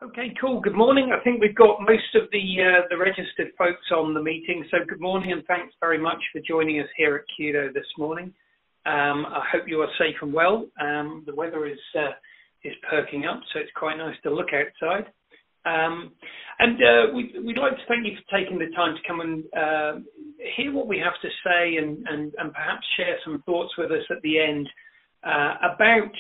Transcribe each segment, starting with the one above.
Okay, cool. Good morning. I think we've got most of the registered folks on the meeting. So good morning and thanks very much for joining us here at Kudo this morning. I hope you are safe and well. The weather is perking up, so it's quite nice to look outside. We'd like to thank you for taking the time to come and hear what we have to say and perhaps share some thoughts with us at the end about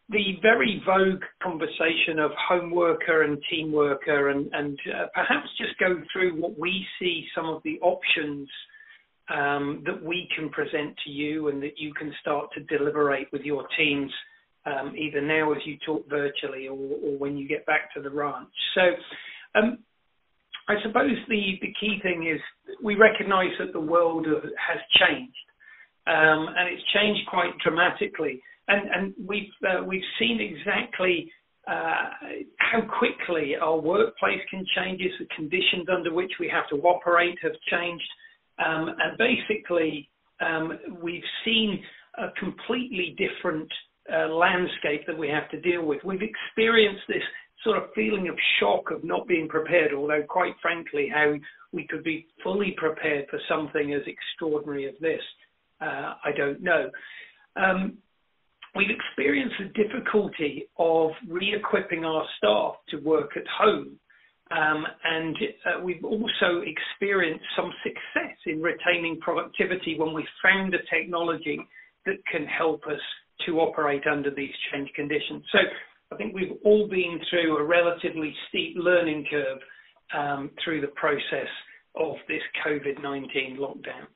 the very vogue conversation of home worker and team worker and perhaps just go through what we see some of the options that we can present to you and that you can start to deliberate with your teams either now as you talk virtually or when you get back to the ranch. So I suppose the key thing is we recognize that the world has changed and it's changed quite dramatically. And we've seen exactly how quickly our workplace can change, the conditions under which we have to operate have changed. And basically, we've seen a completely different landscape that we have to deal with. We've experienced this sort of feeling of shock of not being prepared, although quite frankly, how we could be fully prepared for something as extraordinary as this, I don't know. We've experienced the difficulty of re-equipping our staff to work at home. And we've also experienced some success in retaining productivity when we found a technology that can help us to operate under these change conditions. So I think we've all been through a relatively steep learning curve through the process of this COVID-19 lockdown.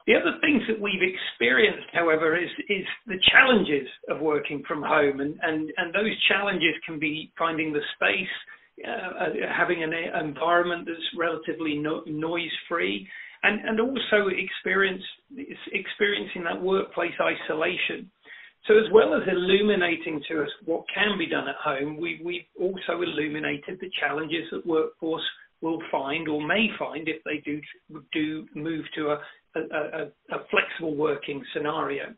The other things that we've experienced, however, is the challenges of working from home. And those challenges can be finding the space, having an environment that's relatively noise-free, and also experiencing that workplace isolation. So as well as illuminating to us what can be done at home, we've also illuminated the challenges that workforce will find or may find if they do move to a flexible working scenario.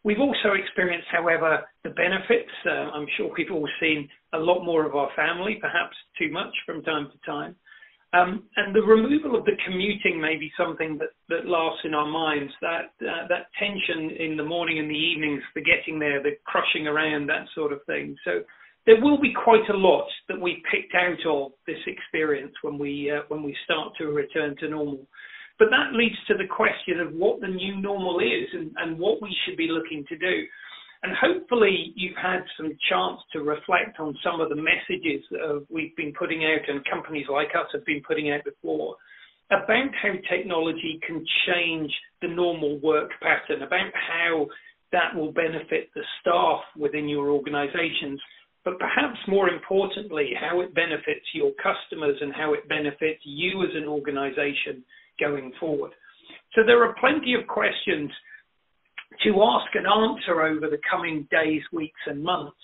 We've also experienced, however, the benefits. I'm sure we've all seen a lot more of our family, perhaps too much from time to time. And the removal of the commuting may be something that lasts in our minds, that tension in the morning and the evenings, the getting there, the crushing around, that sort of thing. So there will be quite a lot that we picked out of this experience when we start to return to normal. But that leads to the question of what the new normal is and what we should be looking to do. And hopefully you've had some chance to reflect on some of the messages that we've been putting out and companies like us have been putting out before about how technology can change the normal work pattern, about how that will benefit the staff within your organizations, but perhaps more importantly, how it benefits your customers and how it benefits you as an organization going forward. So there are plenty of questions to ask and answer over the coming days, weeks and months.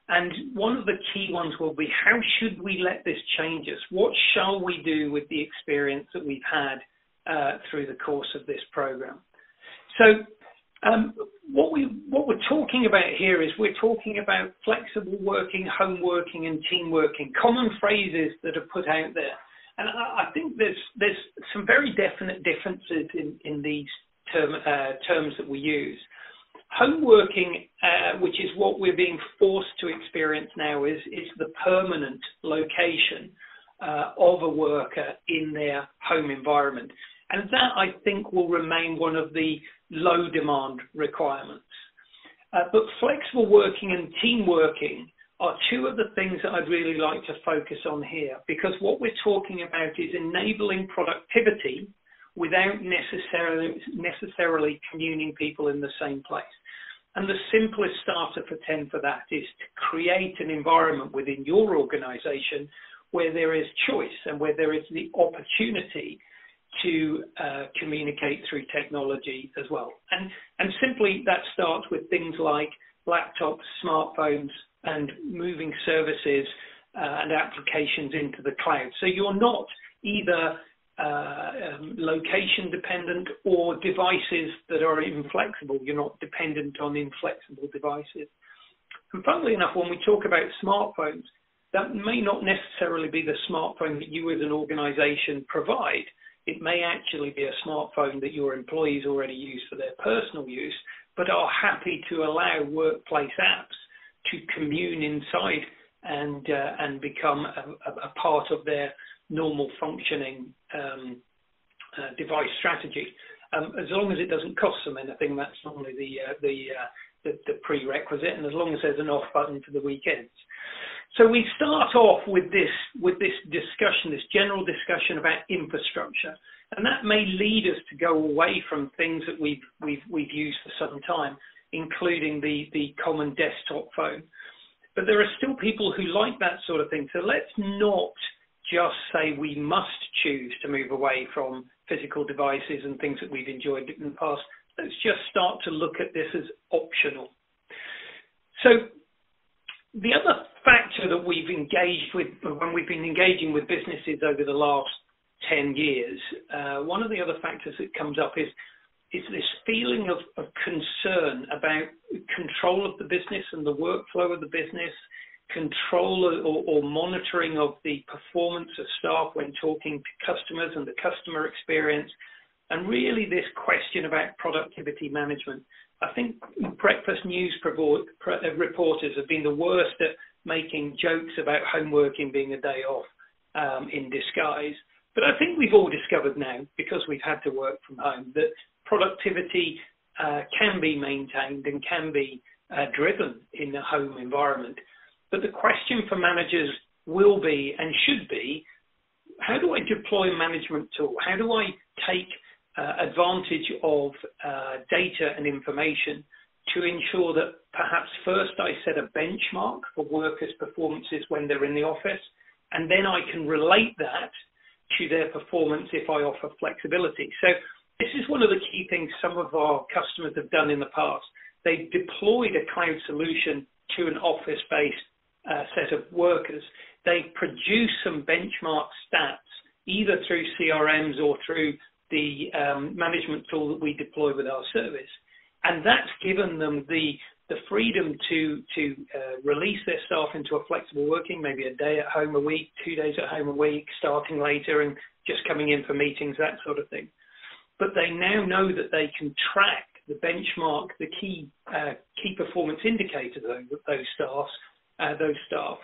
And one of the key ones will be, how should we let this change us? What shall we do with the experience that we've had through the course of this program? So what we're talking about here is we're talking about flexible working, home working and team working, common phrases that are put out there. And I think there's some very definite differences in these terms that we use. Home working, which is what we're being forced to experience now, is the permanent location of a worker in their home environment. And that, I think, will remain one of the low demand requirements. But flexible working and team working are two of the things that I'd really like to focus on here, because what we're talking about is enabling productivity without necessarily communing people in the same place. And the simplest starter for 10 for that is to create an environment within your organization where there is choice and where there is the opportunity to communicate through technology as well. And simply that starts with things like laptops, smartphones, and moving services and applications into the cloud. So you're not either location dependent or devices that are inflexible. You're not dependent on inflexible devices. And funnily enough, when we talk about smartphones, that may not necessarily be the smartphone that you as an organization provide. It may actually be a smartphone that your employees already use for their personal use, but are happy to allow workplace apps to commune inside and become a part of their normal functioning device strategy. As long as it doesn't cost them anything, that's normally the prerequisite, and as long as there's an off button for the weekends. So we start off with this discussion, this general discussion about infrastructure, and that may lead us to go away from things that we've used for some time, including the common desktop phone. But there are still people who like that sort of thing. So let's not just say we must choose to move away from physical devices and things that we've enjoyed in the past. Let's just start to look at this as optional. So the other factor that we've engaged with when we've been engaging with businesses over the last 10 years, one of the other factors that comes up is this feeling of concern about control of the business and the workflow of the business, control or monitoring of the performance of staff when talking to customers and the customer experience, and really this question about productivity management. I think breakfast news reporters have been the worst at making jokes about home working being a day off in disguise. But I think we've all discovered now, because we've had to work from home, that productivity can be maintained and can be driven in a home environment. But the question for managers will be and should be, how do I deploy a management tool? How do I take advantage of data and information to ensure that perhaps first I set a benchmark for workers' performances when they're in the office, and then I can relate that to their performance if I offer flexibility. So this is one of the key things some of our customers have done in the past. They've deployed a cloud solution to an office-based set of workers. They produce some benchmark stats, either through CRMs or through the management tool that we deploy with our service. And that's given them the freedom to release their staff into a flexible working, maybe a day at home a week, 2 days at home a week, starting later and just coming in for meetings, that sort of thing. But they now know that they can track the benchmark, the key performance indicators of those staff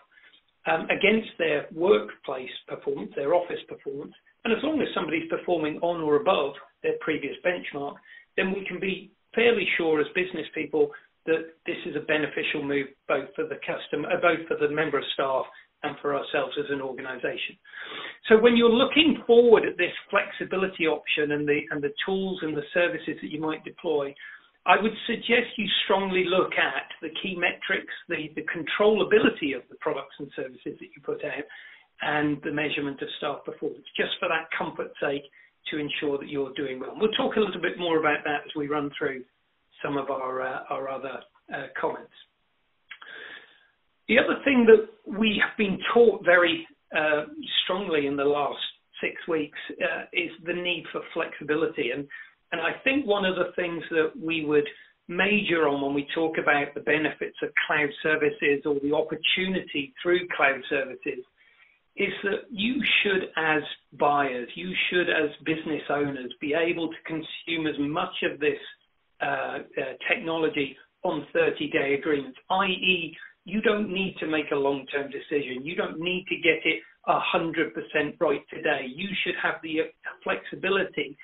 against their workplace performance, their office performance. And as long as somebody's performing on or above their previous benchmark, then we can be fairly sure as business people that this is a beneficial move both for the customer, both for the member of staff and for ourselves as an organization. So when you're looking forward at this flexibility option and the tools and the services that you might deploy, I would suggest you strongly look at the key metrics, the controllability of the products and services that you put out, and the measurement of staff performance, just for that comfort's sake, to ensure that you're doing well. We'll talk a little bit more about that as we run through some of our other comments. The other thing that we have been taught very strongly in the last 6 weeks is the need for flexibility. And I think one of the things that we would major on when we talk about the benefits of cloud services or the opportunity through cloud services is that you should, as buyers, you should, as business owners, be able to consume as much of this technology on 30-day agreements, i.e., you don't need to make a long-term decision. You don't need to get it 100% right today. You should have the flexibility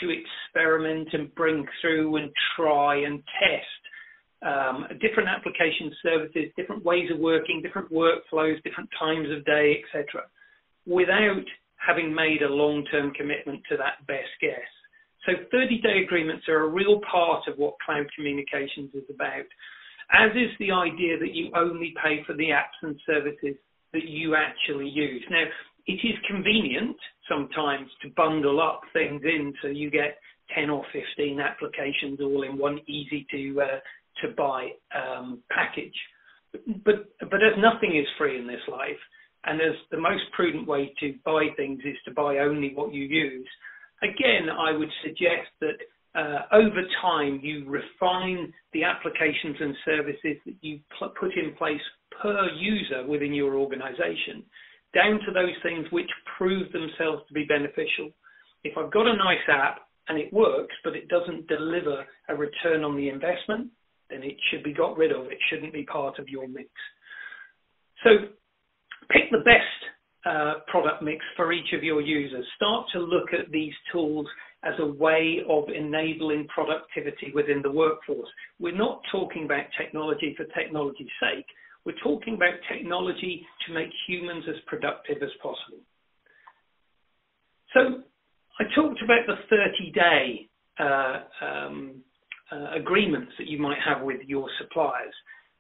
to experiment and bring through and try and test different application services, different ways of working, different workflows, different times of day, etc., without having made a long-term commitment to that best guess. So 30-day agreements are a real part of what cloud communications is about, as is the idea that you only pay for the apps and services that you actually use. Now, it is convenient sometimes to bundle up things in so you get 10 or 15 applications all in one easy to buy package. But as nothing is free in this life, and as the most prudent way to buy things is to buy only what you use, again, I would suggest that over time you refine the applications and services that you put in place per user within your organization, down to those things which prove themselves to be beneficial. If I've got a nice app and it works, but it doesn't deliver a return on the investment, then it should be got rid of. It shouldn't be part of your mix. So pick the best product mix for each of your users. Start to look at these tools as a way of enabling productivity within the workforce. We're not talking about technology for technology's sake. We're talking about technology to make humans as productive as possible. So I talked about the 30-day agreements that you might have with your suppliers.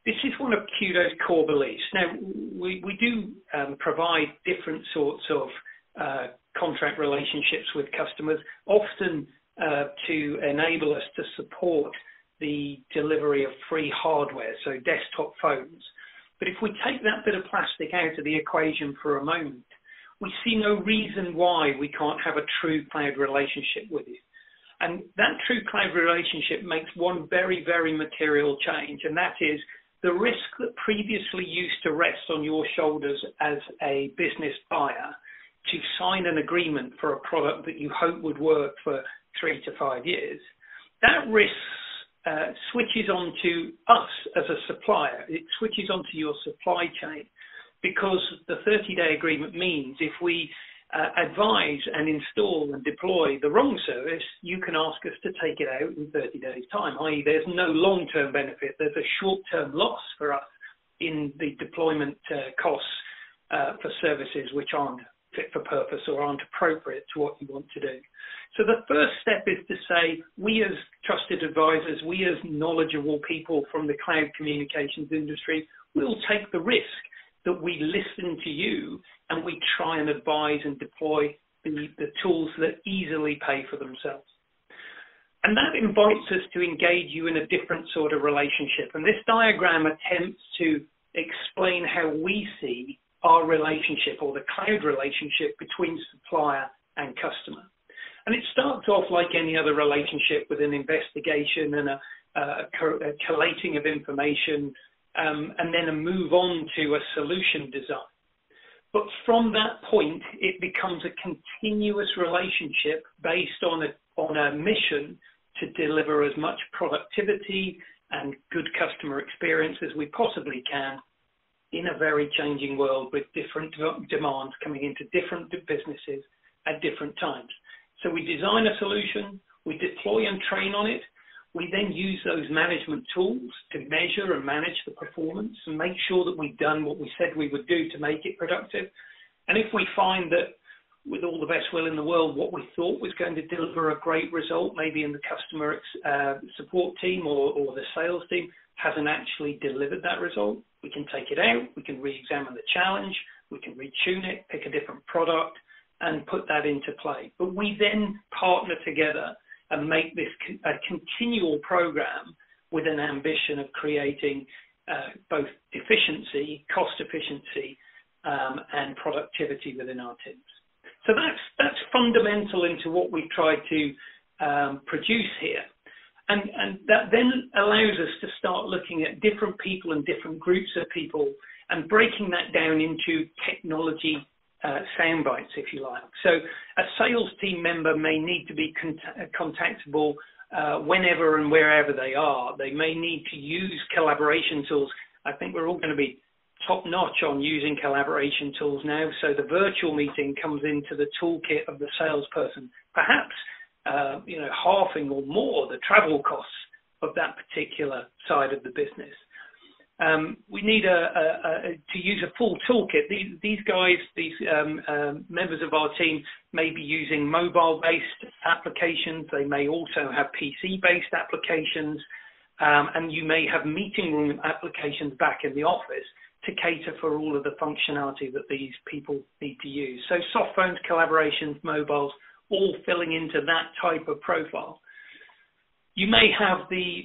This is one of Kudo's core beliefs. Now, we do provide different sorts of contract relationships with customers, often to enable us to support the delivery of free hardware, so desktop phones. But if we take that bit of plastic out of the equation for a moment, we see no reason why we can't have a true cloud relationship with you. And that true cloud relationship makes one very, very material change, and that is the risk that previously used to rest on your shoulders as a business buyer to sign an agreement for a product that you hope would work for 3 to 5 years. That risk switches on to us as a supplier. It switches onto your supply chain, because the 30-day agreement means if we advise and install and deploy the wrong service, you can ask us to take it out in 30 days' time, i.e. there's no long-term benefit. There's a short-term loss for us in the deployment costs for services which aren't fit for purpose or aren't appropriate to what you want to do. So the first step is to say, we as trusted advisors, we as knowledgeable people from the cloud communications industry, will take the risk that we listen to you and we try and advise and deploy the tools that easily pay for themselves. And that invites us to engage you in a different sort of relationship. And this diagram attempts to explain how we see our relationship, or the cloud relationship, between supplier and customer. And it starts off like any other relationship, with an investigation and a collating of information, and then a move on to a solution design. But from that point, it becomes a continuous relationship based on a mission to deliver as much productivity and good customer experience as we possibly can in a very changing world, with different demands coming into different businesses at different times. So we design a solution, we deploy and train on it. We then use those management tools to measure and manage the performance and make sure that we've done what we said we would do to make it productive. And if we find that, with all the best will in the world, what we thought was going to deliver a great result, maybe in the customer support team or the sales team, hasn't actually delivered that result, we can take it out, we can re-examine the challenge, we can retune it, pick a different product, and put that into play. But we then partner together and make this a continual program with an ambition of creating both efficiency, cost efficiency, and productivity within our teams. So that's fundamental into what we've tried to produce here. And that then allows us to start looking at different people and different groups of people and breaking that down into technology sound bites, if you like. So a sales team member may need to be contactable whenever and wherever they are. They may need to use collaboration tools. I think we're all going to be top-notch on using collaboration tools now. So the virtual meeting comes into the toolkit of the salesperson, perhaps halving or more the travel costs of that particular side of the business. We need to use a full toolkit. These guys, members of our team, may be using mobile-based applications. They may also have PC-based applications, and you may have meeting room applications back in the office to cater for all of the functionality that these people need to use. So soft phones, collaborations, mobiles, all filling into that type of profile. You may have the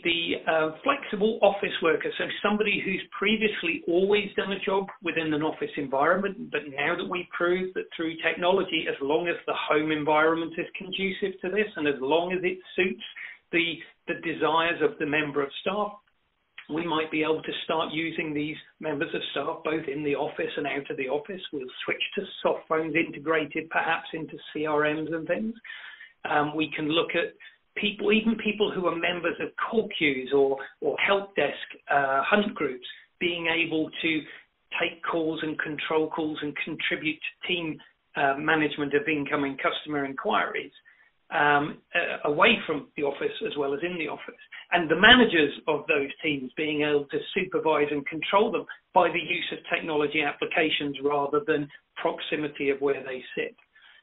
flexible office worker, so somebody who's previously always done a job within an office environment, but now that we've proved that through technology, as long as the home environment is conducive to this and as long as it suits the desires of the member of staff, We might be able to start using these members of staff both in the office and out of the office. We'll switch to soft phones integrated perhaps into CRMs and things. We can look at people, even people who are members of call queues or help desk hunt groups, being able to take calls and control calls and contribute to team management of incoming customer inquiries away from the office as well as in the office. And the managers of those teams being able to supervise and control them by the use of technology applications rather than proximity of where they sit.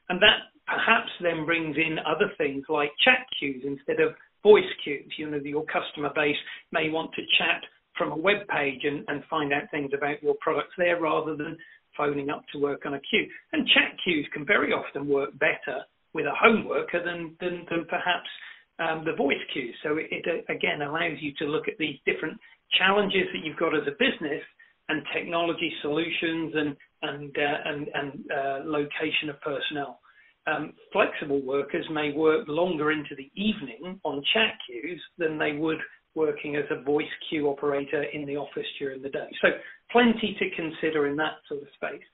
And that perhaps then brings in other things like chat queues instead of voice queues. You know, your customer base may want to chat from a web page and find out things about your products there rather than phoning up to work on a queue. And chat queues can very often work better with a home worker than perhaps the voice queue. So it again allows you to look at these different challenges that you've got as a business and technology solutions and location of personnel. Flexible workers may work longer into the evening on chat queues than they would working as a voice queue operator in the office during the day. So plenty to consider in that sort of space.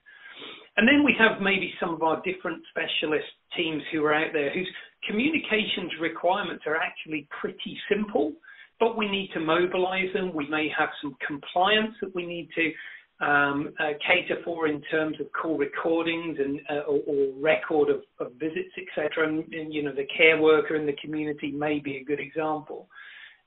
And then we have maybe some of our different specialist teams who are out there whose communications requirements are actually pretty simple, but we need to mobilize them. We may have some compliance that we need to cater for in terms of call recordings and or record of visits, etc. And, you know, the care worker in the community may be a good example.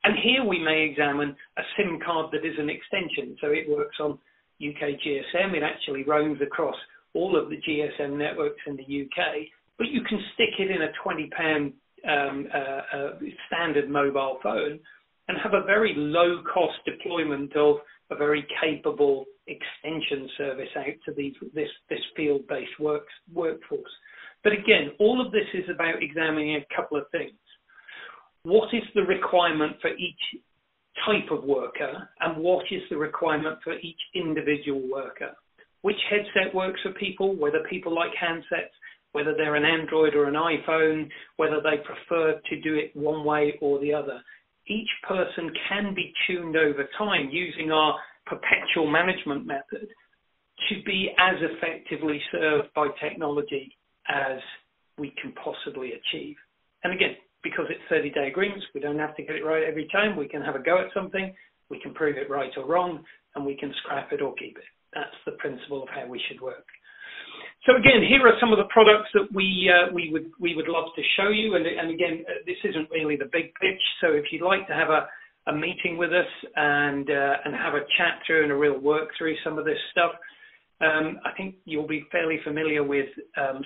And here we may examine a SIM card that is an extension. So it works on UK GSM. It actually roams across all of the GSM networks in the UK, but you can stick it in a £20 standard mobile phone and have a very low-cost deployment of a very capable extension service out to this field-based workforce. But again, all of this is about examining a couple of things. What is the requirement for each type of worker, and what is the requirement for each individual worker? Which headset works for people, whether people like handsets, whether they're an Android or an iPhone, whether they prefer to do it one way or the other. Each person can be tuned over time using our perpetual management method to be as effectively served by technology as we can possibly achieve. And again, because it's 30-day agreements, we don't have to get it right every time. We can have a go at something, we can prove it right or wrong, and we can scrap it or keep it. That's the principle of how we should work. So again, here are some of the products that we would love to show you. And again, this isn't really the big pitch. So if you'd like to have a meeting with us and have a chat through and a real work through some of this stuff, I think you'll be fairly familiar with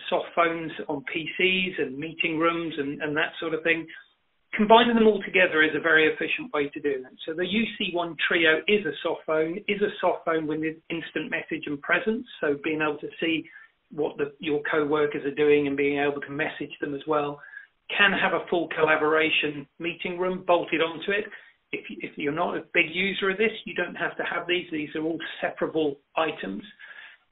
soft phones on PCs and meeting rooms and that sort of thing. Combining them all together is a very efficient way to do that. So the UC1 Trio is a soft phone with instant message and presence. So being able to see what your co-workers are doing and being able to message them as well. Can have a full collaboration meeting room bolted onto it. If you're not a big user of this, you don't have to have these. These are all separable items.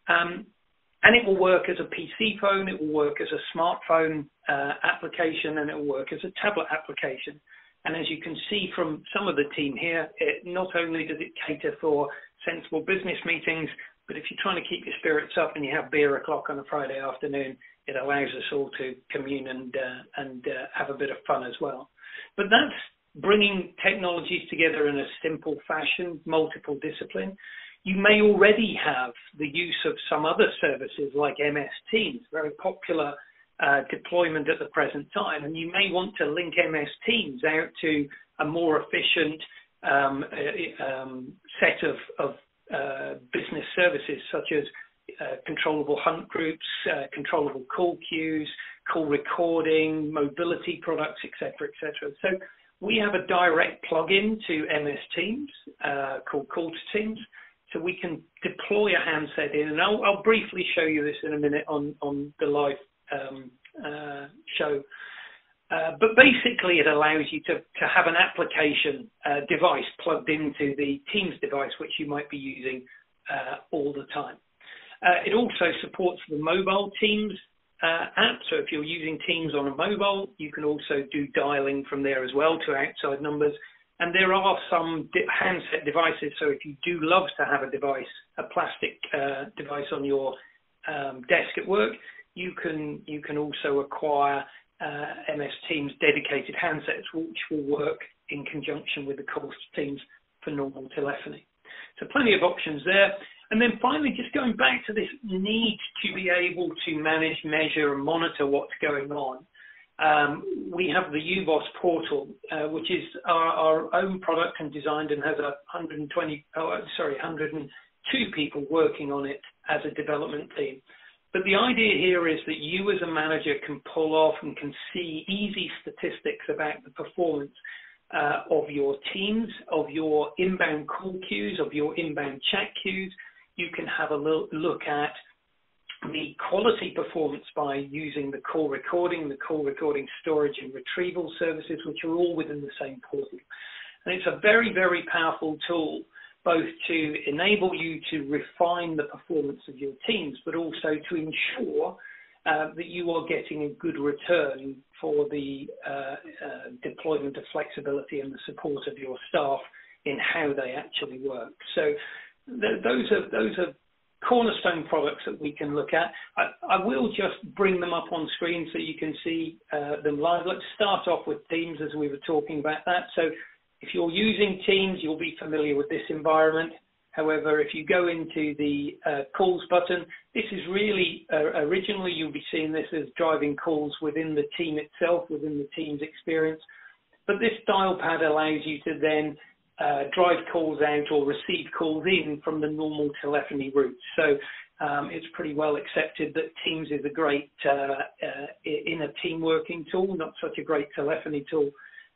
And it will work as a PC phone, it will work as a smartphone application, and it will work as a tablet application. And as you can see from some of the team here, not only does it cater for sensible business meetings, but if you're trying to keep your spirits up and you have beer o'clock on a Friday afternoon, it allows us all to commune and have a bit of fun as well. But that's bringing technologies together in a simple fashion, multiple discipline. You may already have the use of some other services like MS Teams, very popular deployment at the present time, and you may want to link MS Teams out to a more efficient set of business services such as controllable hunt groups, controllable call queues, call recording, mobility products, etc., etc. So we have a direct plug-in to MS Teams called Call to Teams. So we can deploy a handset in, and I'll briefly show you this in a minute on the live show. But basically it allows you to have an application device plugged into the Teams device, which you might be using all the time. It also supports the mobile Teams app. So if you're using Teams on a mobile, you can also do dialing from there as well to outside numbers. And there are some handset devices. So if you do love to have a device, a plastic device on your desk at work, you can also acquire MS Teams dedicated handsets, which will work in conjunction with the calls to Teams for normal telephony. So plenty of options there. And then finally, just going back to this need to be able to manage, measure, and monitor what's going on. We have the UBOS portal, which is our own product and designed and has 102 people working on it as a development team. But the idea here is that you as a manager can pull off and can see easy statistics about the performance of your teams, of your inbound call queues, of your inbound chat queues. You can have a look at the quality performance by using the call recording storage and retrieval services, which are all within the same portal. And it's a very, very powerful tool, both to enable you to refine the performance of your teams, but also to ensure that you are getting a good return for the deployment of flexibility and the support of your staff in how they actually work. So those are cornerstone products that we can look at. I will just bring them up on screen so you can see them live. Let's start off with Teams as we were talking about that. So if you're using Teams, you'll be familiar with this environment. However, if you go into the calls button, this is really, originally you'll be seeing this as driving calls within the team itself, within the Teams experience. But this dial pad allows you to then drive calls out or receive calls in from the normal telephony route. So it's pretty well accepted that Teams is a great in a team working tool, not such a great telephony tool.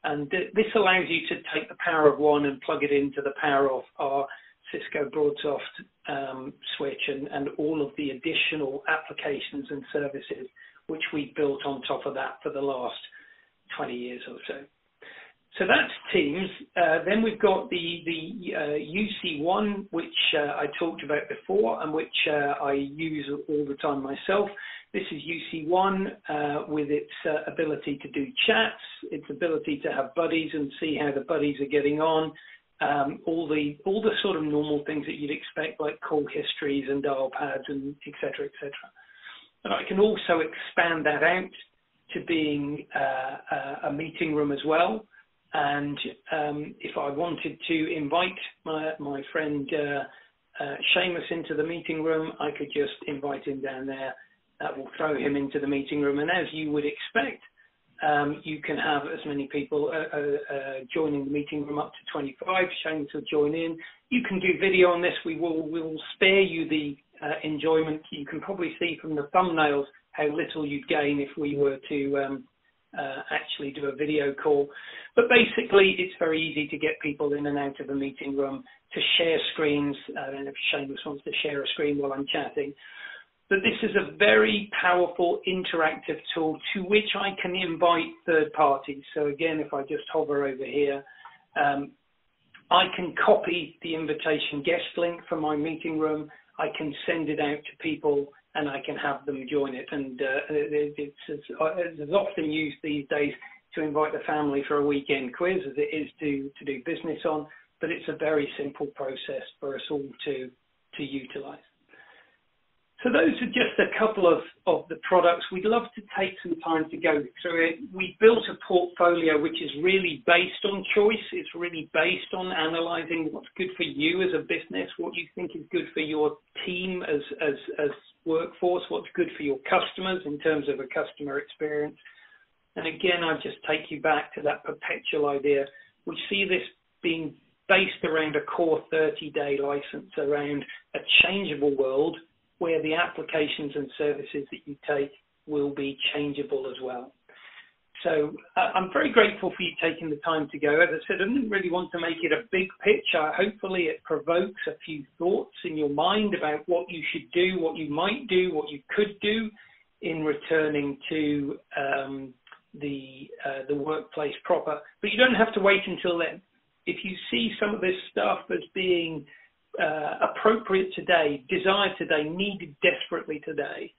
And this allows you to take the power of one and plug it into the power of our Cisco BroadSoft switch and all of the additional applications and services which we built on top of that for the last 20 years or so. So that's Teams. Then we've got the UC1, which I talked about before and which I use all the time myself. This is UC1 with its ability to do chats, its ability to have buddies and see how the buddies are getting on, all the sort of normal things that you'd expect, like call histories and dial pads and et cetera, et cetera. And I can also expand that out to being a meeting room as well. And if I wanted to invite my friend Seamus into the meeting room, I could just invite him down there. That will throw him into the meeting room. And as you would expect, you can have as many people joining the meeting room, up to 25. Seamus will join in. You can do video on this. We will spare you the enjoyment. You can probably see from the thumbnails how little you'd gain if we were to actually do a video call. But basically, it's very easy to get people in and out of the meeting room, to share screens. I don't know if Seamus wants to share a screen while I'm chatting. But this is a very powerful interactive tool to which I can invite third parties. So again, if I just hover over here, I can copy the invitation guest link from my meeting room. I can send it out to people and I can have them join it. And it's often used these days to invite the family for a weekend quiz as it is to do business on, but it's a very simple process for us all to utilize. So those are just a couple of the products. We'd love to take some time to go through it. We built a portfolio which is really based on choice. It's really based on analyzing what's good for you as a business, what you think is good for your team as workforce, what's good for your customers in terms of a customer experience. And again, I just take you back to that perpetual idea. We see this being based around a core 30-day license, around a changeable world where the applications and services that you take will be changeable as well. So I'm very grateful for you taking the time to go. As I said, I didn't really want to make it a big pitch. Hopefully it provokes a few thoughts in your mind about what you should do, what you might do, what you could do in returning to the workplace proper. But you don't have to wait until then. If you see some of this stuff as being appropriate today, desired today, needed desperately today,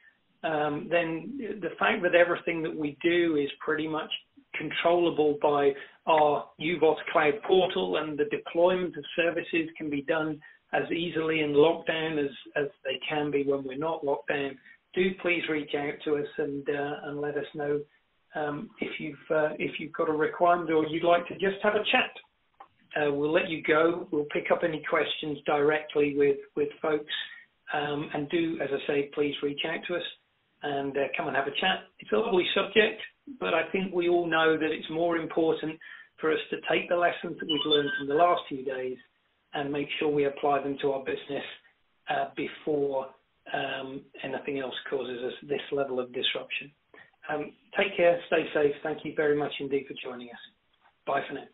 then the fact that everything that we do is pretty much controllable by our UVOS cloud portal, and the deployment of services can be done as easily in lockdown as they can be when we're not locked down. Do please reach out to us and let us know if you've got a requirement or you'd like to just have a chat. We'll let you go. We'll pick up any questions directly with folks, and do, as I say, please reach out to us and come and have a chat. It's a lovely subject, but I think we all know that it's more important for us to take the lessons that we've learned from the last few days and make sure we apply them to our business before anything else causes us this level of disruption. Take care, stay safe. Thank you very much indeed for joining us. Bye for now.